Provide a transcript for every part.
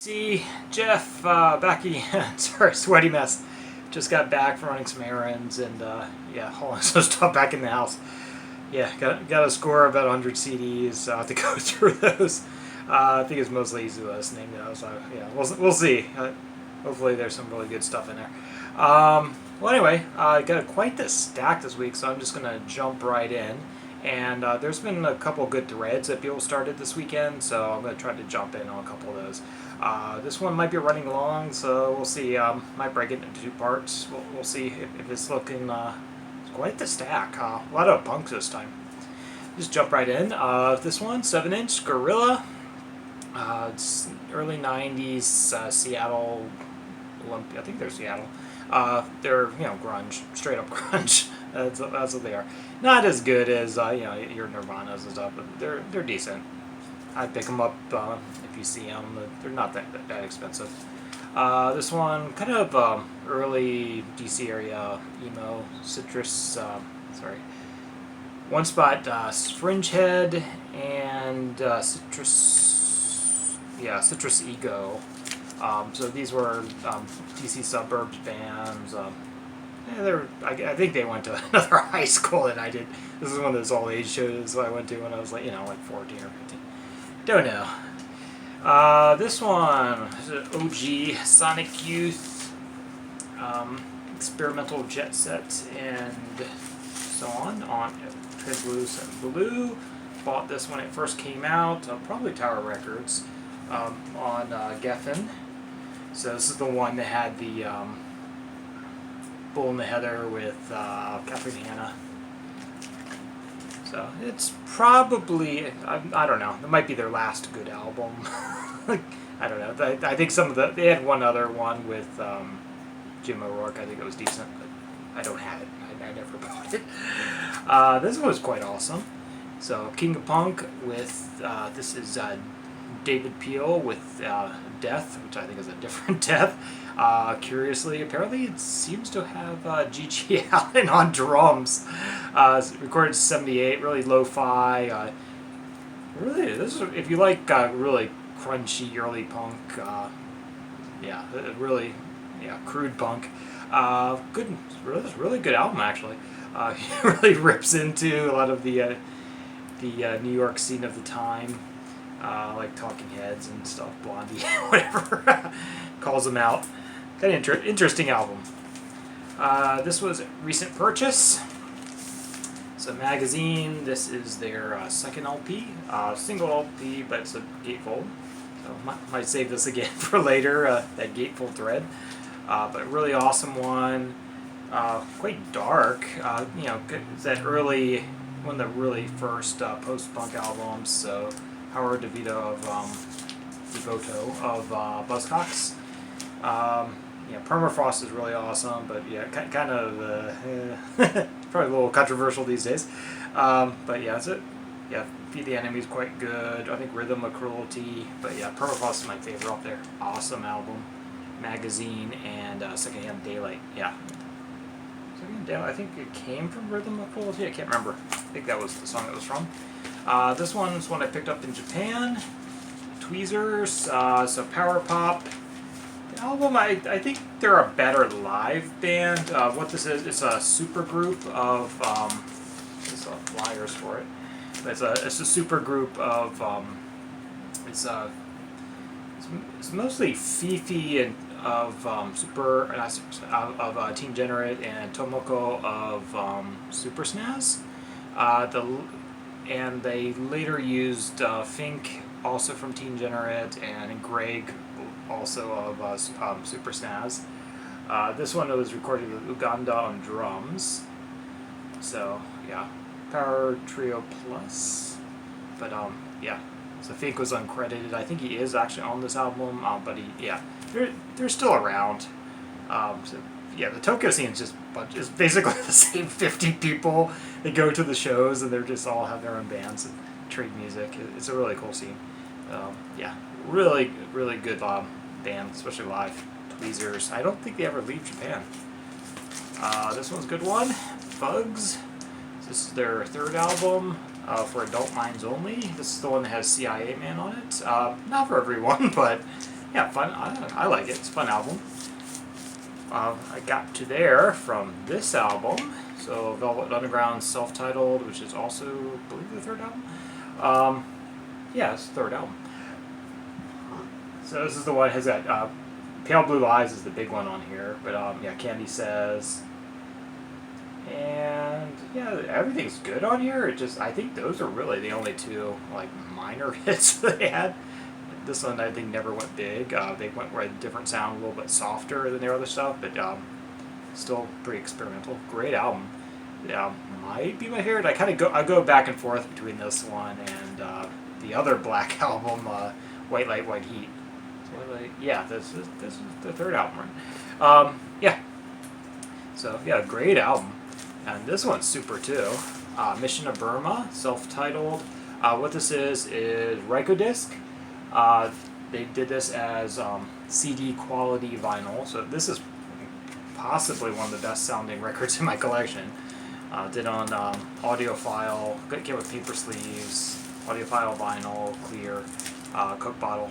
See, Jeff, Becky, sorry, sweaty mess. Just got back from running some errands and, yeah, hauling some stuff back in the house. Yeah, got a score of about 100 CDs. I'll have to go through those. I think it's mostly easy listening, though, so, yeah, we'll see. Hopefully there's some really good stuff in there. Well, anyway, I got quite the stack this week, so I'm just going to jump right in. And there's been a couple good threads that people started this weekend, so I'm going to try to jump in on a couple of those. This one might be running long, so we'll see. Might break it into two parts. We'll see if it's looking it's quite the stack. A lot of punks this time. Just jump right in. This one, 7-inch Gorilla. It's early 90s Seattle Olympia. I think they're Seattle. They're grunge, straight up grunge. That's what they are. Not as good as your Nirvanas and stuff, but they're decent. I'd pick them up if you see them. They're not that expensive. This one, kind of early DC area emo, citrus. One spot, Fringe Head and citrus. Yeah, Citrus Ego. So these were DC suburbs bands. I think they went to another high school than I did. This is one of those all age shows I went to when I was like 14 or 15. Don't know. This one is an OG Sonic Youth, experimental jet set, and so on Translucent Blue. Bought this when it first came out, probably Tower Records, on Geffen. So this is the one that had the Bull in the Heather with Catherine Hanna. So it's probably, I don't know, it might be their last good album. I don't know. I think they had one other one with Jim O'Rourke. I think it was decent, but I don't have it. I never bought it. This one was quite awesome. So King of Punk with, this is David Peel with Death, which I think is a different Death. Curiously, apparently it seems to have G.G. Allen on drums. Recorded in 78, really lo-fi. Really, if you like really crunchy early punk, crude punk. Good, really good album actually. It really rips into a lot of the New York scene of the time. Like Talking Heads and stuff, Blondie, whatever, calls them out. Kind of interesting album. This was a recent purchase. It's a magazine. This is their second LP, single LP, but it's a gatefold. So might save this again for later. That gatefold thread, but really awesome one. Quite dark. It's that early, one of the really first post-punk albums. So Howard DeVito of Buzzcocks. Permafrost is really awesome, but yeah, kind of probably a little controversial these days. But yeah, that's it. Yeah, Feed the Enemy is quite good. I think Rhythm of Cruelty, but yeah, Permafrost is my favorite up there. Awesome album, magazine, and Secondhand Daylight. Yeah, Secondhand Daylight. I think it came from Rhythm of Cruelty. I can't remember. I think that was the song it was from. This one is one I picked up in Japan. Tweezers, so power pop. The album, I think they're a better live band. What this is, it's a super group of, there's flyers for it, but it's a super group of, it's mostly Fifi and of Team Generate and Tomoko of Super SNES. And they later used Fink, also from Team Generate, and Greg, also of Super SNES. This one was recorded with Uganda on drums. So yeah, Power Trio Plus. But yeah, so Fink was uncredited. I think he is actually on this album, but they're still around. So yeah, the Tokyo scene is basically the same 50 people that go to the shows, and they're just all have their own bands and trade music. It's a really cool scene. Yeah, really good band, especially live. Tweezers. I don't think they ever leave Japan. This one's a good one. Bugs. This is their third album for Adult Minds Only. This is the one that has CIA Man on it. Not for everyone, but yeah, fun. I like it. It's a fun album. I got to there from this album. So Velvet Underground's self-titled, which is also, I believe, the third album. Yeah, it's the third album. So this is the one that has that Pale Blue Eyes is the big one on here, but yeah, Candy Says, and yeah, everything's good on here. It just, I think those are really the only two like minor hits they had. This one I think never went big. They went with a different sound, a little bit softer than their other stuff, but still pretty experimental. Great album. Might be my favorite. I go back and forth between this one and the other Black album, White Light, White Heat. Yeah, this is the third album, right? Yeah. So yeah, great album, and this one's super too. Mission of Burma, self-titled. What this is Rykodisc. They did this as CD quality vinyl, so this is possibly one of the best sounding records in my collection. Did on audiophile, came with paper sleeves, audiophile vinyl, clear, Coke bottle.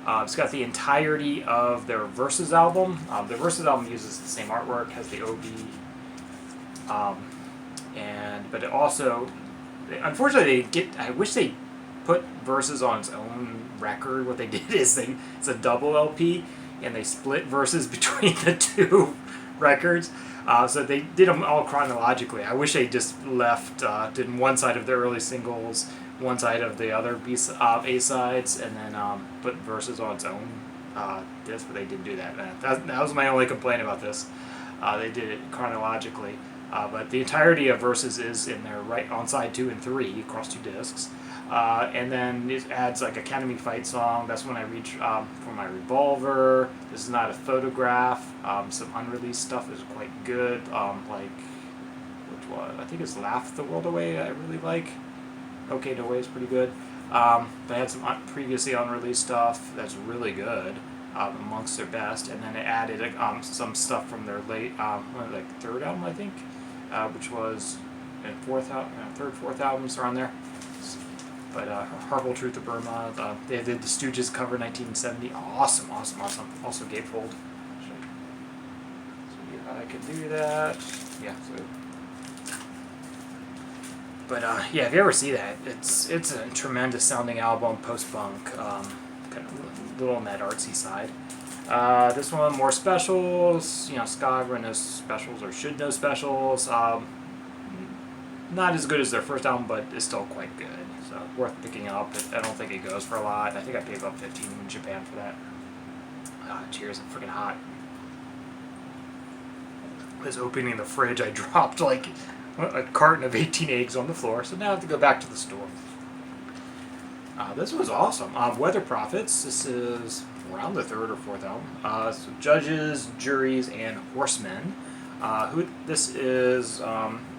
It's got the entirety of their Versus album. The Versus album uses the same artwork, has the OB, but it also, unfortunately, I wish they put Versus on its own record. What they did is it's a double LP, and they split Versus between the two records. So they did them all chronologically. I wish they just left, did one side of the early singles, one side of the other A-sides, and then put Versus on its own disc, but they didn't do that. That was my only complaint about this. They did it chronologically, but the entirety of Versus is in there, right on side 2 and 3, across 2 discs. And then it adds like Academy Fight song. That's when I reach for my revolver. This is not a photograph. Some unreleased stuff is quite good. Like, which one? I think it's Laugh the World Away. I really like. Okay, No Way is pretty good. They had some previously unreleased stuff that's really good, amongst their best. And then it added some stuff from their late, like third album, I think, which was third, fourth albums around there. But Horrible Truth of Burma, they did the Stooges cover 1970. Awesome. Also gatefold. So yeah, I could do that. Yeah. So. But yeah, if you ever see that, it's a tremendous sounding album, post-punk, kind of a little on that artsy side. This one, more specials. Ska everyone knows specials or should know specials. Not as good as their first album, but it's still quite good. So worth picking up. I don't think it goes for a lot. I think I paid about $15 in Japan for that. Cheers, I'm freaking hot. I was opening the fridge, I dropped like a carton of 18 eggs on the floor, so now I have to go back to the store. This was awesome. Weather Prophets, this is around the third or fourth album. So Judges, Juries, and Horsemen. This is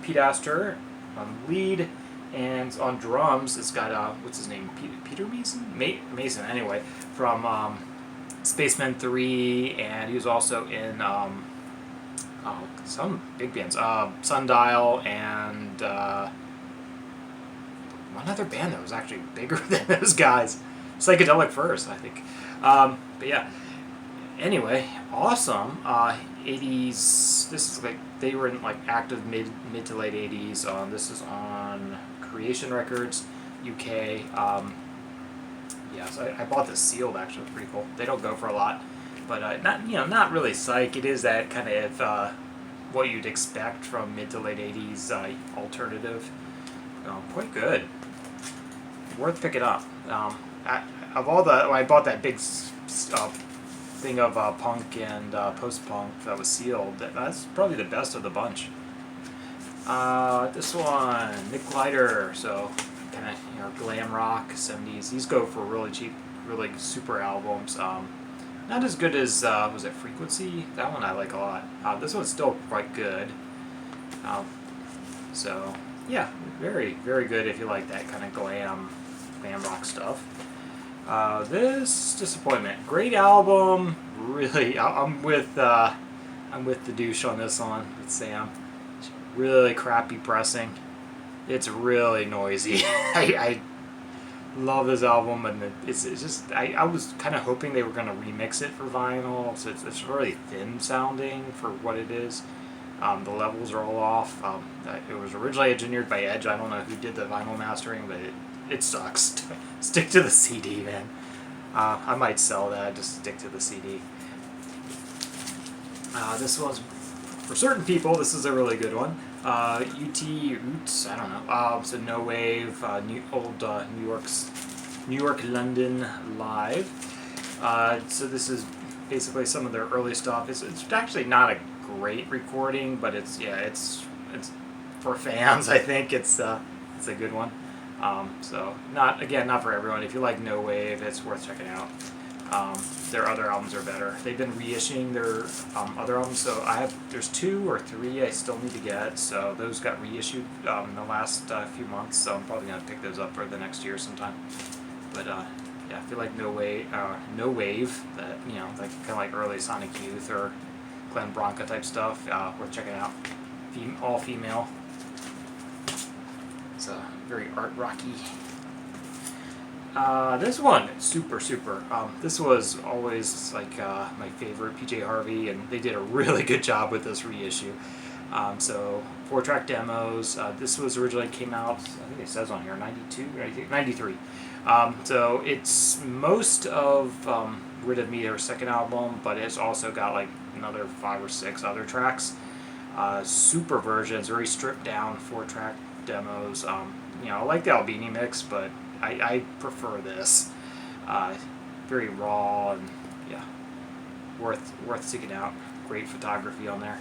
Pete Astor on lead, and on drums it's got, what's his name, Peter Mason? Mason, anyway, from Spacemen 3, and he was also in some big bands, Sundial, and one other band that was actually bigger than those guys, Psychedelic Furs, I think. But yeah, anyway, awesome. 80s, this is like, they were in like active mid to late 80s. This is on Creation Records, UK. Yeah, so I bought this sealed, actually. It's pretty cool. They don't go for a lot, but not really psych. It is that kind of what you'd expect from mid to late 80s alternative. Quite good. Worth picking up. When I bought that big thing of punk and post-punk that was sealed, that's probably the best of the bunch. This one, Nick Glider, so kind of glam rock 70s. These go for really cheap, really super albums. Not as good as was it Frequency? That one I like a lot. This one's still quite good. So yeah, very very good if you like that kind of glam rock stuff. This Disappointment, great album. Really, I'm with the Douche on this one with Sam. Really crappy pressing. It's really noisy. Love this album, and it's just I was kind of hoping they were going to remix it for vinyl, so it's really thin sounding for what it is. The levels are all off. It was originally engineered by Edge. I don't know who did the vinyl mastering, but it sucks. Stick to the CD, man. I might sell that, just stick to the CD. This one's, for certain people, this is a really good one. Oots, I don't know. It's a No Wave, New York, London live. So this is basically some of their early stuff. It's actually not a great recording, but it's for fans. I think it's a good one. So not for everyone. If you like No Wave, it's worth checking out. Their other albums are better. They've been reissuing their other albums, so there's 2 or 3 I still need to get. So those got reissued in the last few months. So I'm probably gonna pick those up for the next year sometime. But yeah, I feel like No Wave, that like kind of like early Sonic Youth or Glenn Branca type stuff, worth checking out. All female. It's very art rocky. This one, super. This was always like my favorite, PJ Harvey, and they did a really good job with this reissue. So 4-track demos. This was originally came out, I think it says on here, 93. So it's most of Rid of Me, their second album, but it's also got like another 5 or 6 other tracks. Super versions, very stripped down 4-track demos. I like the Albini mix, but I prefer this. Very raw and yeah, worth seeking out. Great photography on there,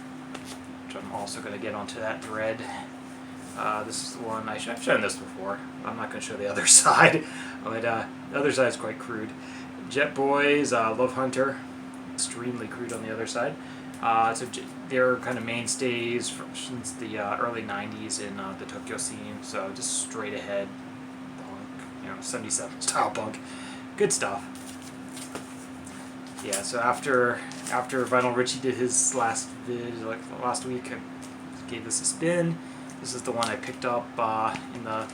which I'm also going to get onto that Dread. This is the one I've shown this before. I'm not going to show the other side, but the other side is quite crude. Jetboys, Love Hunter, extremely crude on the other side. So they're kind of mainstays since the early 90s in the Tokyo scene. So just straight ahead punk, 77 style punk, good stuff. Yeah. So after Vinyl Richie did his last vid like last week, I gave this a spin. This is the one I picked up in the.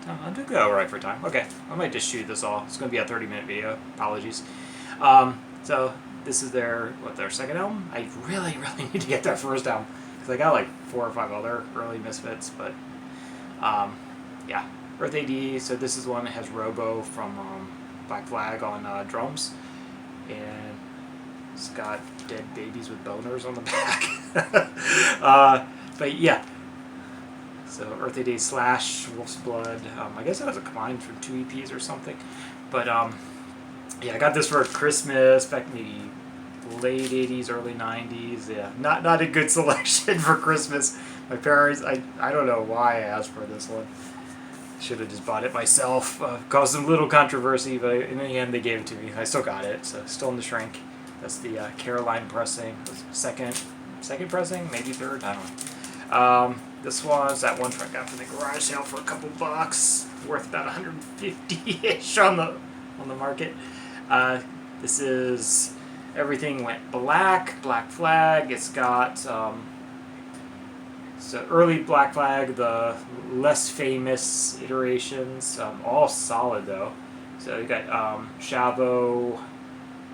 I did go right for time. Okay, I might just shoot this all. It's going to be a 30-minute video. Apologies. So this is their second album. I really need to get their first album because I got like 4 or 5 other early Misfits, but yeah, Earth AD. So this is one that has Robo from Black Flag on drums, and it's got Dead Babies with Boners on the back. But yeah. So Earth AD / Wolf's Blood. I guess that was a combined from 2 EPs or something. But yeah, I got this for Christmas back in the late 80s, early 90s. Yeah, not a good selection for Christmas. My parents, I don't know why I asked for this one. Should have just bought it myself. Caused some little controversy, but in the end they gave it to me. I still got it, so still in the shrink. That's the Caroline pressing. Second pressing, maybe third. I don't know. This was that one track out from the garage sale for a couple bucks, worth about 150-ish on the market. This is Everything Went Black Flag. It's got so early Black Flag, the less famous iterations, all solid though. So you got Shavo,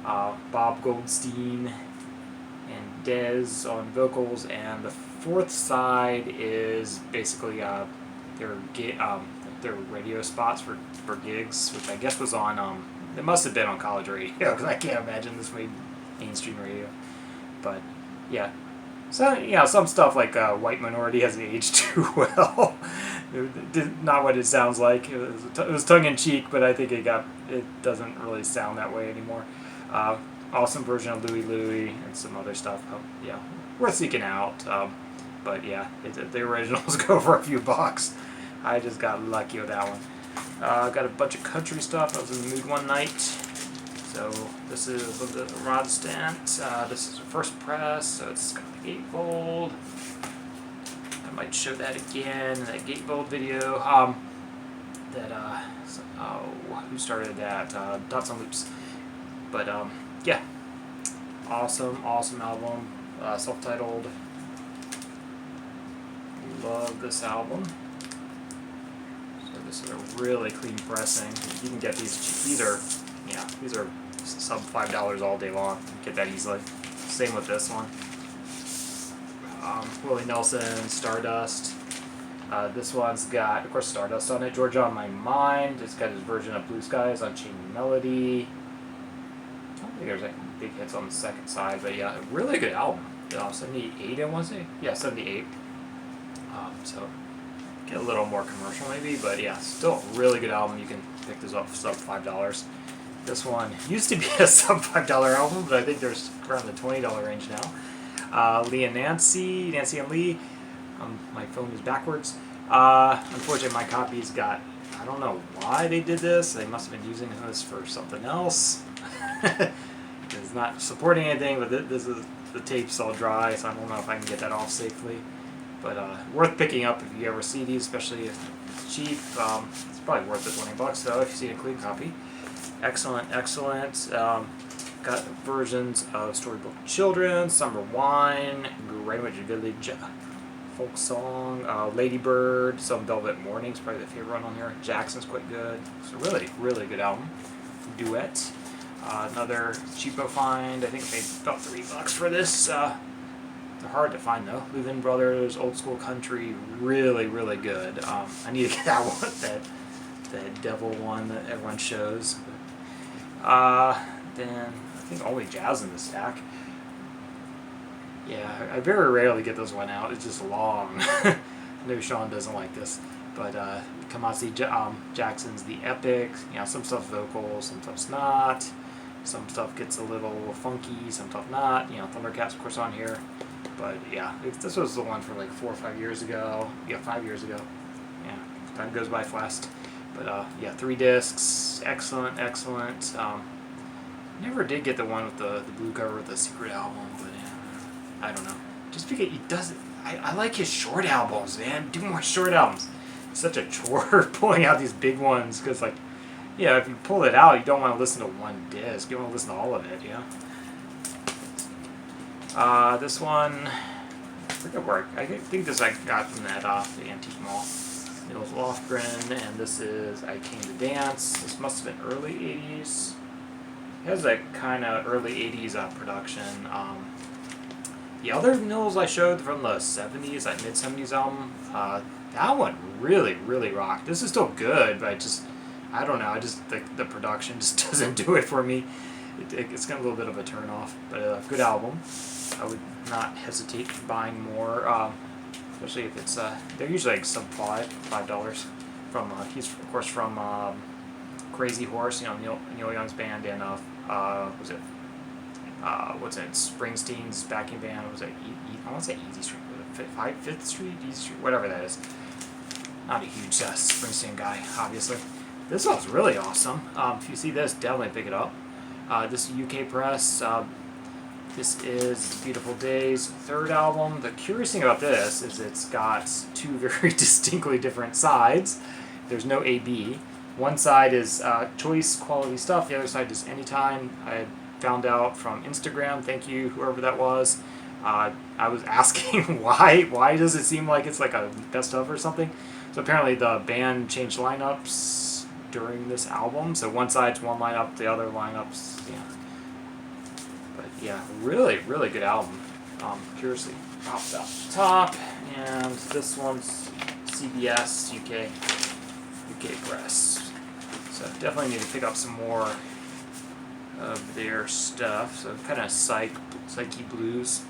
Bob Goldstein, and Dez on vocals, and the 4th side is basically their radio spots for gigs, which I guess was on it must have been on college radio because I can't imagine this made mainstream radio. But yeah, so some stuff like White Minority hasn't aged too well. Not what it sounds like. It was tongue in cheek, but I think it doesn't really sound that way anymore. Awesome version of Louie Louie and some other stuff. Yeah, worth seeking out. But yeah, the originals go for a few bucks. I just got lucky with that one. Got a bunch of country stuff. I was in the mood one night. So this is the rod stent. This is a first press, so it's got the gatefold. I might show that again in that gatefold video. Who started that? Dots on Loops. But yeah, awesome album. Self-titled. Love this album. So This is a really clean pressing. You can get these are, yeah, these are sub $5 all day long. You can get that easily. Same with this one. Willie Nelson, Stardust. This one's got, of course, Stardust on it. Georgia on My Mind. It's got his version of Blue Skies on Chain Melody. I don't think there's any big hits on the second side, but yeah, a really good album. 78, I want to say. Yeah, 78. So get a little more commercial maybe, but yeah, still a really good album. You can pick this up for sub $5. This one used to be a sub $5 album, but I think there's around the $20 range now. Lee and Nancy and Lee. My phone is backwards. Unfortunately, my copy's got, I don't know why they did this. They must have been using this for something else. It's not supporting anything, but this is, the tape's all dry, so I don't know if I can get that off safely. But worth picking up if you ever see these, especially if it's cheap. It's probably worth the $20 though if you see a clean copy. Excellent. Got versions of Storybook Children, Summer Wine, Greenwich Village folk song, Lady Bird, some Velvet Mornings, probably the favorite one on here. Jackson's quite good. It's a really good album. Duet. Another cheapo find. I think I paid about $3 for this. They're hard to find though. Leuven Brothers, Old School Country, really good. I need to get that one, that devil one that everyone shows. Then I think only jazz in the stack. Yeah, I very rarely get this one out. It's just long. I know Sean doesn't like this, but Kamasi Jackson's The Epic. You know, some stuff's vocal, some stuff's not. Some stuff gets a little funky, some stuff not. You know, Thundercats, of course, on here. But yeah, this was the one from like 4 or 5 years ago. Yeah, 5 years ago. Yeah, time goes by fast. But yeah, 3 discs, excellent. Never did get the one with the blue cover with the secret album, but yeah, I don't know. Just because he doesn't, I like his short albums, man. Do more short albums. It's such a chore pulling out these big ones because, like, yeah, if you pull it out, you don't want to listen to one disc. You want to listen to all of it, yeah. This one, I forget where I think this I got from that the antique mall. Nils Lofgren, and this is I Came to Dance. This must have been early 80s. It has that kind of early 80s production. The other Nils I showed from the 70s, that mid-70s album, that one really rocked. This is still good, but I don't know, the production just doesn't do it for me. It's got a little bit of a turn off, but a good album. I would not hesitate buying more, especially if it's, they're usually like sub $5 from, he's of course from Crazy Horse, you know, Neil Young's band, and what's it, Springsteen's backing band, was it, I want to say Easy Street, 5th Street, Easy Street, whatever that is. Not a huge Springsteen guy, obviously. This one's really awesome. If you see this, definitely pick it up. This is UK Press. This is Beautiful Days' 3rd album. The curious thing about this is it's got 2 very distinctly different sides. There's no A-B. One side is choice quality stuff, the other side is anytime. I found out from Instagram, thank you, whoever that was. I was asking why does it seem like it's like a best of or something? So apparently the band changed lineups during this album. So one side's one lineup, the other lineups, yeah. But yeah, really good album. Curiously popped off the top, and this one's CBS UK Press. So definitely need to pick up some more of their stuff. So kind of psyche blues.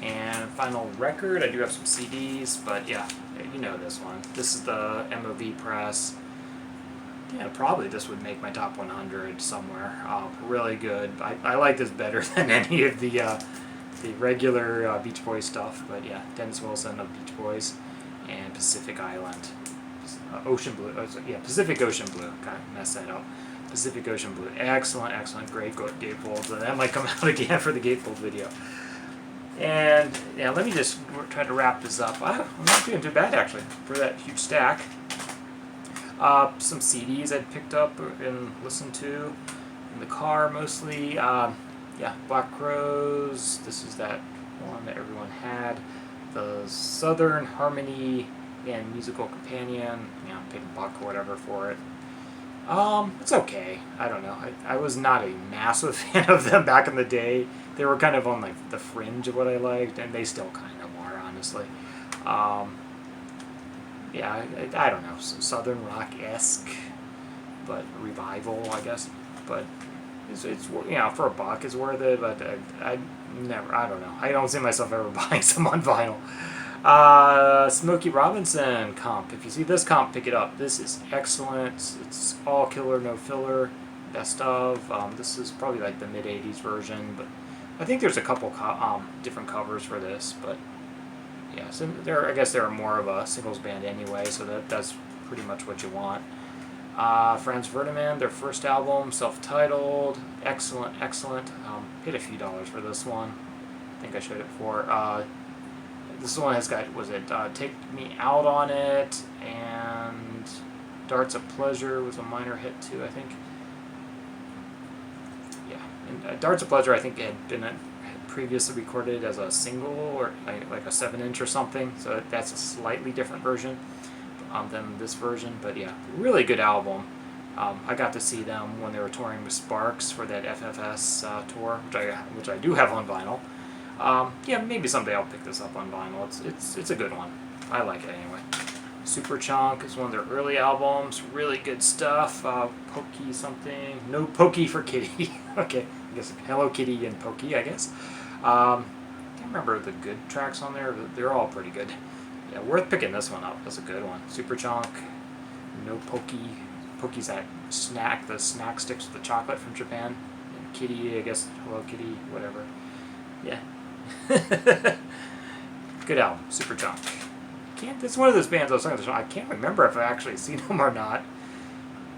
And final record, I do have some CDs, but yeah, you know this one. This is the MOV Press. Yeah, probably this would make my top 100 somewhere. Really good. I like this better than any of the regular Beach Boys stuff. But yeah, Dennis Wilson of Beach Boys and Pacific Island. Ocean Blue. Yeah, Pacific Ocean Blue. God, messed that up. Pacific Ocean Blue. Excellent. Great gatefold. That might come out again for the gatefold video. And yeah, let me just try to wrap this up. I'm not doing too bad actually for that huge stack. Some CDs I'd picked up and listened to in the car mostly. Yeah, Black Crowes. This is that one that everyone had. The Southern Harmony and musical companion. You know, paid $1 or whatever for it. It's okay. I don't know. I was not a massive fan of them back in the day. They were kind of on like the fringe of what I liked, and they still kind of are, honestly. Yeah, I don't know, Southern rock-esque, but revival, I guess. But it's you know, for $1 it's worth it. But I never, I don't know. I don't see myself ever buying some on vinyl. Smokey Robinson comp. If you see this comp, pick it up. This is excellent. It's all killer, no filler. Best of. This is probably like the mid '80s version, but I think there's a couple different covers for this. But yeah, so I guess they're more of a singles band anyway, so that's pretty much what you want. Franz Ferdinand, their first album, self-titled, excellent, excellent. Paid a few dollars for this one. I think I showed it before. This one has got, was it Take Me Out on it, and Darts of Pleasure was a minor hit too, I think. Yeah, and Darts of Pleasure I think had been previously recorded as a single or like a 7-inch or something, so that's a slightly different version than this version. But yeah, really good album. I got to see them when they were touring with Sparks for that FFS tour, which I do have on vinyl. Yeah, maybe someday I'll pick this up on vinyl. It's a good one. I like it anyway. Super Chunk is one of their early albums. Really good stuff. Pokey something. No Pokey for Kitty. Okay, I guess Hello Kitty and Pokey, I guess. I can't remember the good tracks on there, but they're all pretty good. Yeah, worth picking this one up. That's a good one. Super Chunk. No Pokey. Pokey's that snack, the snack sticks with the chocolate from Japan. And Kitty, I guess Hello Kitty, whatever. Yeah. Good album, Super Chunk. It's one of those bands I was talking about. I can't remember if I actually seen them or not.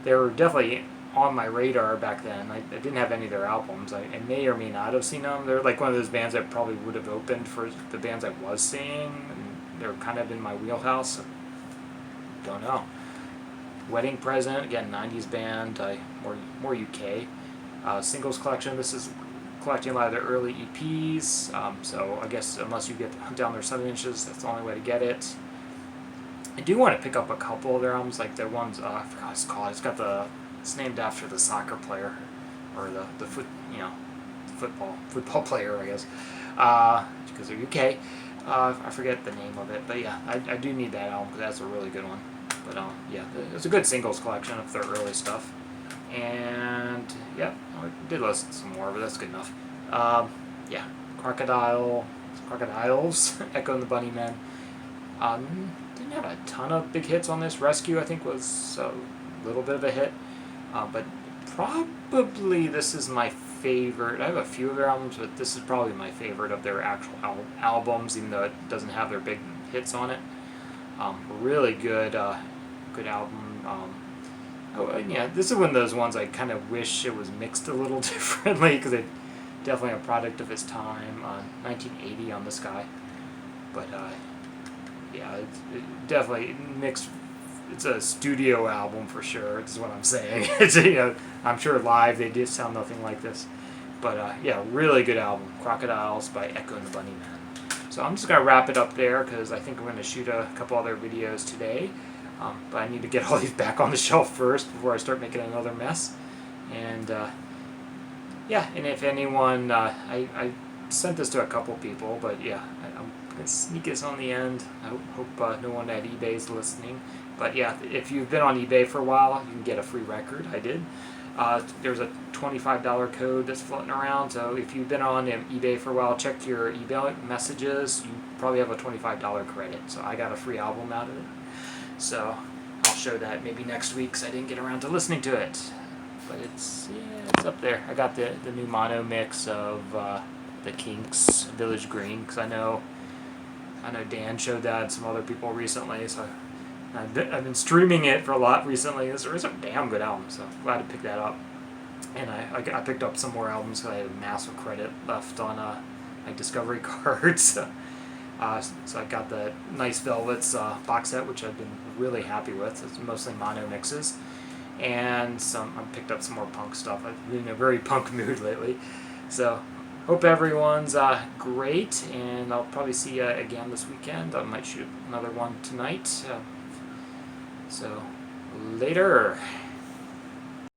They were definitely on my radar back then. I didn't have any of their albums. I may or may not have seen them. They're like one of those bands that probably would have opened for the bands I was seeing, and they're kind of in my wheelhouse. Don't know. Wedding Present, again, 90s band, more UK. Singles collection. This is collecting a lot of their early EPs, so I guess unless you get down their 7 inches, that's the only way to get it. I do want to pick up a couple of their albums, like their ones, I forgot what it's called. It's named after the soccer player, or the football player, I guess, because they're UK. I forget the name of it, but yeah, I do need that album because that's a really good one. But yeah, it's a good singles collection of their early stuff. And yeah, I did listen to some more, but that's good enough. Yeah, Crocodiles, Echo and the Bunnymen. Didn't have a ton of big hits on this. Rescue, I think, was a little bit of a hit, but probably this is my favorite. I have a few of their albums, but this is probably my favorite of their actual albums, even though it doesn't have their big hits on it. Really good, good album. Oh, yeah, this is one of those ones I kind of wish it was mixed a little differently, because it's definitely a product of its time. 1980 on this guy, but yeah, it definitely mixed. It's a studio album for sure. That's what I'm saying. It's I'm sure live they did sound nothing like this, but yeah, really good album. Crocodiles by Echo and the Bunnymen. So I'm just gonna wrap it up there because I think I'm gonna shoot a couple other videos today. But I need to get all these back on the shelf first before I start making another mess. And yeah, and if anyone, I sent this to a couple people, but yeah, I'm going to sneak this on the end. I hope no one at eBay is listening. But yeah, if you've been on eBay for a while, you can get a free record. I did. There's a $25 code that's floating around, so if you've been on eBay for a while, check your eBay messages. You probably have a $25 credit. So I got a free album out of it. So I'll show that maybe next week, because I didn't get around to listening to it. But it's up there. I got the new mono mix of the Kinks, Village Green, because I know Dan showed that and some other people recently. So I've been streaming it for a lot recently. It's a damn good album, so I'm glad to pick that up. And I picked up some more albums because I had a massive credit left on my Discovery cards. So I got the Nice Velvets box set, which I've been really happy with. It's mostly mono mixes. And I picked up some more punk stuff. I've been in a very punk mood lately. So hope everyone's great, and I'll probably see you again this weekend. I might shoot another one tonight. So, later.